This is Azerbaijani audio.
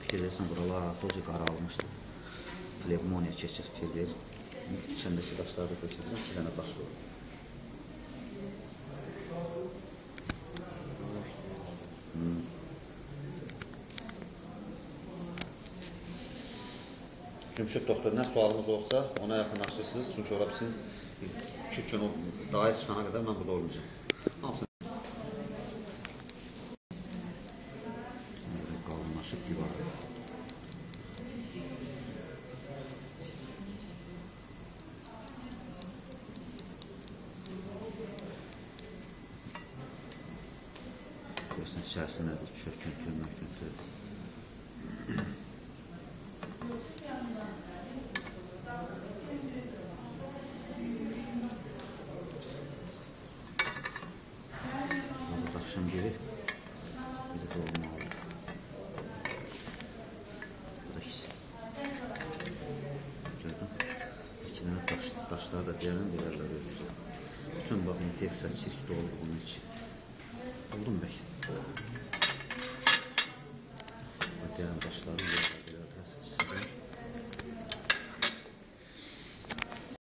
Gelirsən buralar tozu qaralmışdı. Flevmoniya keçir, gelir. İçəndəki daşları da götürürəm, 2 dənə daş olur. Cümşüd doktor, nə sualınız olsa ona yaxınlaşırsınız. Çünki orada bizim 2 gün daha çıxana qədər mən burada olmayacağım. Qalınlaşıb divarı. Görsən, içərisi nədir? Çöküntü, möküntü. Daşın biri de olmalı. Bu da ikisi. Gördüm. 2 dənə daşları da deyələm, verərlər öldürür. Bütün bax, infeksiya, çirk dolu bunun için. Buldum bəy. Deyələm daşları verir.